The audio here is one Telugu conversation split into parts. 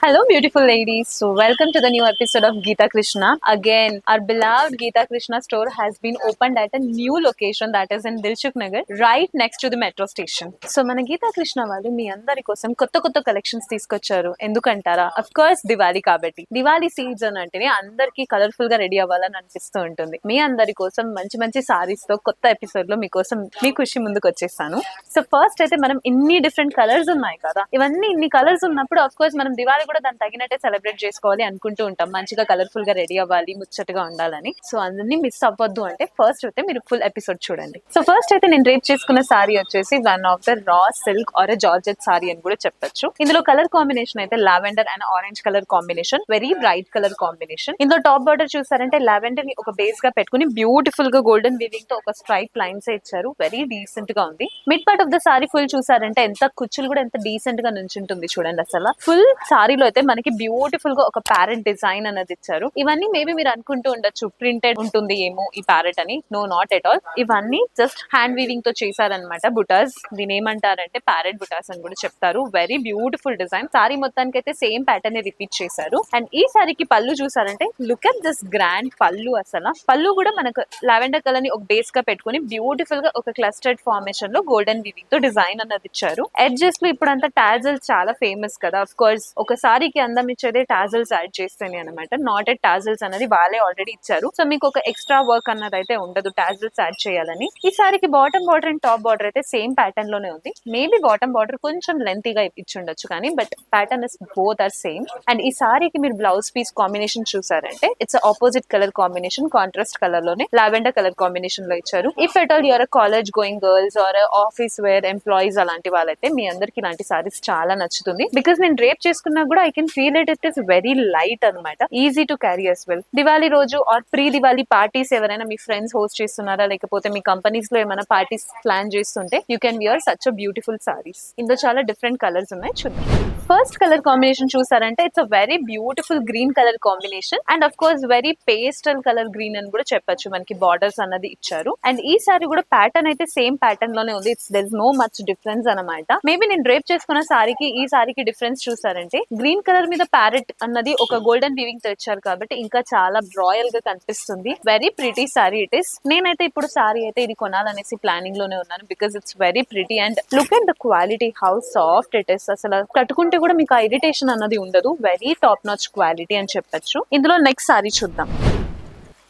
Hello, beautiful ladies. So, welcome to the new episode of Geeta Krishna. Again, our beloved Geeta Krishna store has been opened at a new location that is in Dilshuk Nagar, right next to the metro station. So, మన గీతా కృష్ణ వాళ్ళు మీ అందరి కోసం కొత్త కొత్త కలెక్షన్స్ తీసుకొచ్చారు. ఎందుకంటారా? అఫ్ కోర్స్ దివాళీ కాబట్టి. దివాళీ సీజన్ అంటేనే అందరికీ కలర్ఫుల్ గా రెడీ అవ్వాలని అనిపిస్తూ ఉంటుంది. మీ అందరి కోసం మంచి మంచి సారీస్ తో కొత్త ఎపిసోడ్ లో మీకోసం మీ ఖుషి ముందుకు వచ్చేసాను. సో ఫస్ట్ అయితే మనం ఇన్ని డిఫరెంట్ కలర్స్ ఉన్నాయి కదా, ఇవన్నీ ఇన్ని కలర్స్ ఉన్నప్పుడు అఫ్ కోర్స్ మనం దివాళీ కూడా దాన్ని తగినట్టే సెలబ్రేట్ చేసుకోవాలి అనుకుంటూ ఉంటాం. మంచిగా కలర్ఫుల్ గా రెడీ అవ్వాలి, ముచ్చటగా ఉండాలని. సో అందరినీ మిస్ అవ్వద్దు అంటే ఫస్ట్ అయితే మీరు ఫుల్ ఎపిసోడ్ చూడండి. సో ఫస్ట్ అయితే నేను రేప్ చేసుకున్న సారీ వచ్చేసి one of the raw silk or georgette sari అని కూడా చెప్పొచ్చు. ఇందులో కలర్ కాంబినేషన్ అయితే lavender and orange colour combination, very bright colour combination. ఇందులో టాప్ బార్డర్ చూసారంటే లావెండర్ ని ఒక బేస్ గా పెట్టుకుని బ్యూటిఫుల్ గా గోల్డెన్ వీవింగ్ తో ఒక స్ట్రైప్ లైన్స్ ఇచ్చారు. వెరీ డీసెంట్ గా ఉంది. Mid part of the sorry full చూసారంటే ఎంత కుచ్చులు కూడా ఎంత డీసెంట్ గా నుంచుంటుంది చూడండి. అసలు ఫుల్ సారీలో అయితే మనకి బ్యూటిఫుల్ గా ఒక ప్యారెట్ డిజైన్ అనేది ఇచ్చారు. ఇవన్నీ మేబీ మీరు అనుకుంటూ ఉండొచ్చు ప్రింటెడ్ ఉంటుంది ఏమో ఈ ప్యారెట్ అని. No, not at all. ఇవన్నీ జస్ట్ హ్యాండ్ వీవింగ్ తో చేశారనమాట. బుటాస్, దీని ఏమంటారంటే ప్యారెట్ బుటాస్ అని కూడా చెప్తారు. Very beautiful design. సారీ మొత్తానికి అయితే సేమ్ ప్యాటర్న్ ని రిపీట్ చేశారు. అండ్ ఈ సారీకి పళ్ళు చూసారంటే లుక్ అట్ దిస్ గ్రాండ్ పళ్ళు. అసలు పళ్ళు కూడా మనకు లావెండర్ కలర్ ని ఒక బేస్ గా పెట్టుకుని బ్యూటిఫుల్ గా ఒక క్లస్టర్డ్ ఫార్మేషన్ లో గోల్డెన్ వీవింగ్ తో డిజైన్ అన్నది ఇచ్చారు. ఎడ్జెస్ లో ఇప్పుడు అంతా టాజల్స్ చాలా ఫేమస్ కదా. ఆఫ్ కోర్స్ ఒక సారీకి అందం ఇచ్చేదే టాజల్స్ యాడ్ చేస్తేనే అనమాట. నాట్ ఎట్ టాజల్స్ అనేది వాళ్ళే ఆల్రెడీ ఇచ్చారు. సో మీకు ఒక ఎక్స్ట్రా వర్క్ అన్నది అయితే ఉండదు టాజల్స్ యాడ్ చేయాలని. ఈ సారీకి bottom border and top border అయితే సేమ్ ప్యాటర్న్ లోనే ఉంది. మేబీ బాటమ్ బార్డర్ కొంచెం లెంతీగా ఇచ్చుండొచ్చు కానీ but pattern is both are same. And ఈ సారీకి మీరు బ్లౌజ్ పీస్ కాంబినేషన్ చూసారంటే it's opposite colour combination, contrast colour లోనే లావెండర్ కలర్ కాంబినేషన్ లో ఇచ్చారు. If at all you are college going girls or office wear employees అలాంటి వాళ్ళైతే మీ అందరికి ఇలాంటి సారీస్ చాలా నచ్చుతుంది. బికాస్ నేను రేప్ చేసుకున్నా కూడా I can feel it is very light అనమాట. Easy to carry as well. Diwali రోజు ఆర్ ప్రీ దివాళీ పార్టీస్ ఎవరైనా మీ ఫ్రెండ్స్ హోస్ట్ చేస్తున్నారా, లేకపోతే మీ కంపెనీస్ లో ఏమైనా పార్టీస్ ప్లాన్ చేస్తుంటే you can wear such a beautiful saris. ఇందులో చాలా డిఫరెంట్ కలర్స్ ఉన్నాయి, చూద్దాం. ఫస్ట్ కలర్ కాంబినేషన్ చూసారంటే it's a very beautiful green colour combination and of course very pastel colour green అని కూడా చెప్పొచ్చు. మనకి బార్డర్స్ అన్నది ఇచ్చారు. అండ్ ఈ సారీ కూడా ప్యాటర్న్ అయితే సేమ్ ప్యాటర్న్ లోనే ఉంది. It's there is no much difference అనమాట. మేబీ నేను డ్రేప్ చేసుకున్న సారీకి ఈ సారీకి డిఫరెన్స్ చూసారంటే గ్రీన్ కలర్ మీద ప్యారెట్ అన్నది ఒక గోల్డెన్ వీవింగ్ తో ఇచ్చారు కాబట్టి ఇంకా చాలా రాయల్ గా కనిపిస్తుంది. Very pretty sorry it is. నేనైతే ఇప్పుడు సారీ అయితే ఇది కొనాలనేసి ప్లానింగ్ లోనే ఉన్నాను because it's very pretty and look at the quality, how soft it is. అసలు కట్టుకుంటే కూడా మీకు ఆ ఇరిటేషన్ అన్నది ఉండదు. వెరీ టాప్ నాచ్ క్వాలిటీ అని చెప్పొచ్చు. ఇందులో నెక్స్ట్ సారీ చూద్దాం.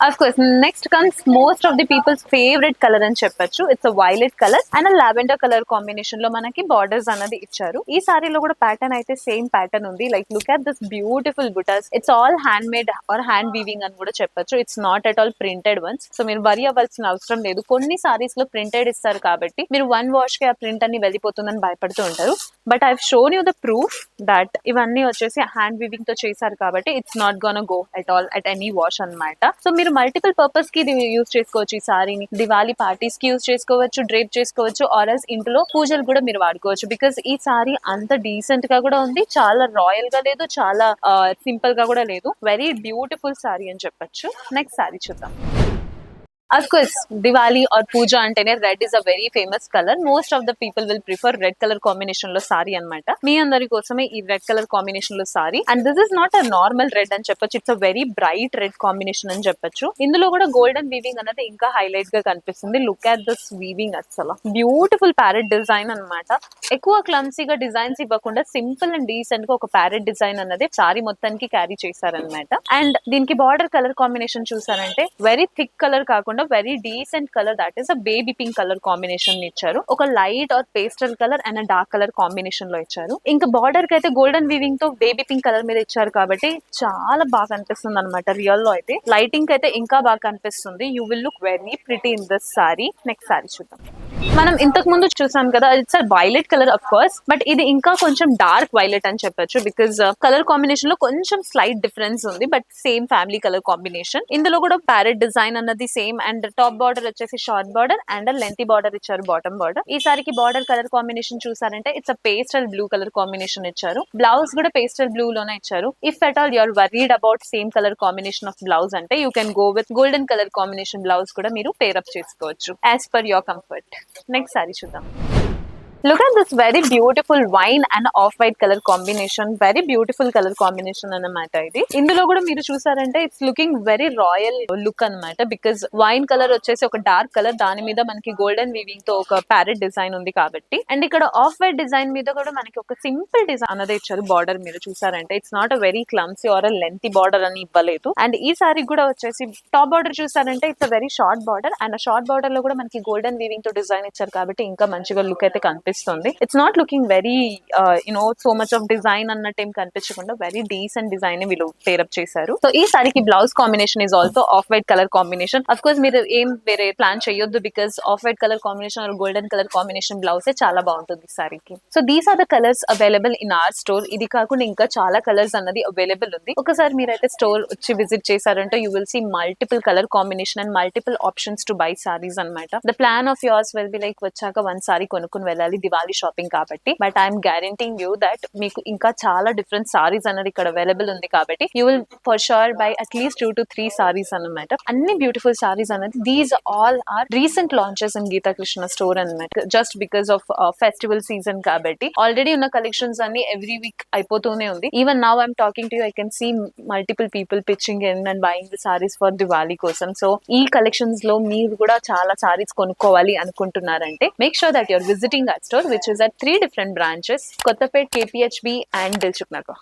Of course, next comes most of the people's favorite color అని చెప్పొచ్చు. It's violet colour and lavender colour combination లో మనకి బార్డర్స్ అనేది ఇచ్చారు. ఈ సారీలో కూడా ప్యాటర్న్ అయితే సేమ్ ప్యాటర్న్ ఉంది. Like look at this beautiful butas. It's all hand made or hand weaving అని కూడా చెప్పొచ్చు. It's not at all printed ones. So మీరు వరి అవ్వాల్సిన అవసరం లేదు. కొన్ని సారీస్ లో ప్రింటెడ్ ఇస్తారు కాబట్టి మీరు వన్ వాష్ కి ఆ ప్రింట్ అన్ని వెళ్ళిపోతుందని భయపడుతూ ఉంటారు. But I shown you the proof that ఇవన్నీ వచ్చేసి హ్యాండ్ వీవింగ్ తో చేశారు కాబట్టి it's not gonna go at all at any wash అనమాట. సో మీరు మల్టిపుల్ పర్పస్ కి ఇది యూజ్ చేసుకోవచ్చు. ఈ సారీని దివాళీ పార్టీస్ కి యూజ్ చేసుకోవచ్చు, డ్రేప్ చేసుకోవచ్చు, ఆర్ఎల్స్ ఇంట్లో పూజలు కూడా మీరు వాడుకోవచ్చు. బికాస్ ఈ సారీ అంత డీసెంట్ గా కూడా ఉంది, చాలా రాయల్ గా లేదు, చాలా సింపుల్ గా కూడా లేదు. వెరీ బ్యూటిఫుల్ సారీ అని చెప్పొచ్చు. నెక్స్ట్ సారీ చూద్దాం. Of course, Diwali or Puja antene red is a very famous color. Most of the people will prefer red color combination lo saree anamata. Me andari kosame ee red color combination lo saree. And this is not a normal red అని చెప్పొచ్చు. It's a very bright red combination అని చెప్పొచ్చు. ఇందులో కూడా గోల్డెన్ వీవింగ్ అనేది ఇంకా హైలైట్ గా కనిపిస్తుంది. Look at this weaving. అసలు బ్యూటిఫుల్ ప్యారెట్ డిజైన్ అనమాట. ఎక్కువ క్లమ్సీగా డిజైన్స్ ఇవ్వకుండా సింపుల్ అండ్ డీసెంట్ గా ఒక ప్యారెట్ డిజైన్ అన్నది సారీ మొత్తానికి క్యారీ చేశారనమాట. అండ్ దీనికి బార్డర్ కలర్ కాంబినేషన్ చూసారంటే వెరీ థిక్ కలర్ కాకుండా very decent colour, that is a baby pink colour combination ఇచ్చారు. ఒక light or pastel colour and dark colour combination లో ఇచ్చారు. ఇంకా బార్డర్ కి అయితే గోల్డెన్ వీవింగ్ తో బేబీ పింక్ కలర్ మీద ఇచ్చారు కాబట్టి చాలా బాగా కనిపిస్తుంది అనమాట. రియల్ లో అయితే లైటింగ్ అయితే ఇంకా బాగా కనిపిస్తుంది. You will look very pretty in this sorry. Next sorry చూద్దాం. మనం ఇంతకు ముందు చూసాం కదా, it's a violet colour of course, but ఇది ఇంకా కొంచెం డార్క్ వైలెట్ అని చెప్పొచ్చు. బికాస్ కలర్ కాంబినేషన్ లో కొంచెం స్లైట్ డిఫరెన్స్ ఉంది, but same family colour combination. ఇందులో కూడా ప్యారెట్ డిజైన్ అన్నది సేమ్ అండ్ టాప్ బార్డర్ వచ్చేసి short border and lengthy border ఇచ్చారు బాటమ్ బార్డర్. ఈ సారికి బార్డర్ కలర్ కాంబినేషన్ చూసారంటే it's a pastel blue colour combination ఇచ్చారు. బ్లౌజ్ కూడా పేస్టల్ బ్లూ లోనే ఇచ్చారు. If at all you are worried about same colour combination of blouse అంటే you can go with golden colour combination blouse కూడా మీరు పేరప్ చేసుకోవచ్చు as per your comfort. Next sorry చూద్దాం. Look at this very beautiful wine and off-white color combination. Very beautiful color combination అన్నమాట ఇది. ఇందులో కూడా మీరు చూసారంటే it's looking very royal look అన్నమాట. బికాస్ వైన్ కలర్ వచ్చేసి ఒక డార్క్ కలర్, దాని మీద మనకి గోల్డెన్ వీవింగ్ తో ఒక ప్యారెట్ డిజైన్ ఉంది కాబట్టి, అండ్ ఇక్కడ ఆఫ్ వైట్ డిజైన్ మీద కూడా మనకి ఒక సింపుల్ డిజైన్ అనేది ఇచ్చారు. బార్డర్ మీరు చూసారంటే it's not a very clumsy or a lengthy border అని ఇవ్వలేదు. అండ్ ఈ సారీ కూడా వచ్చేసి టాప్ బార్డర్ చూసారంటే it's a very short border, and ఆ షార్ట్ బార్డర్ లో కూడా మనకి గోల్డెన్ వీవింగ్ తో డిజైన్ ఇచ్చారు కాబట్టి ఇంకా మంచిగా లుక్ అయితే కనిపిస్తుంది. It's not looking very so much of design అన్నట్టు ఏం కనిపించకుండా వెరీ డీసెంట్ డిజైన్ వీళ్ళు పేరప్ చేశారు. సో ఈ సారీకి blouse combination is also off white colour combination. Of course మీరు ఏం వేరే ప్లాన్ చేయొద్దు, because off white colour combination or golden colour combination blouse చాలా బాగుంటుంది ఈ సారీకి. So these are the colours available in our store. ఇది కాకుండా ఇంకా చాలా కలర్స్ అన్నది అవైలబుల్ ఉంది. ఒకసారి మీరైతే స్టోర్ వచ్చి విజిట్ చేశారంటే you will see multiple colour combination and multiple options to buy saris అన్నమాట. The plan of yours will be like వచ్చాక వన్ సారీ కొనుక్కుని వెళ్ళాలి దివాళీ షాపింగ్ కాబట్టి, but I'm guaranteeing you that మీకు ఇంకా చాలా డిఫరెంట్ సారీస్ అనేది ఇక్కడ అవైలబుల్ ఉంది కాబట్టి you will for sure buy at least 2 to 3 saris అన్నమాట. అన్ని బ్యూటిఫుల్ సారీస్ అనేది these all are recent launches in Geetha Krishna store అన్నమాట. Just because of festival season కాబట్టి ఆల్రెడీ ఉన్న కలెక్షన్స్ అన్ని ఎవ్రీ వీక్ అయిపోతూనే ఉంది. Even now I'm talking to you, I can see multiple people pitching in and buying the saris for Diwali కోసం. సో ఈ కలెక్షన్స్ లో మీరు కూడా చాలా సారీస్ కొనుక్కోవాలి అనుకుంటున్నారంటే make sure that you're visiting our store, which is at 3 different branches: Kottapet, KPHB and Dilshuk Nagar.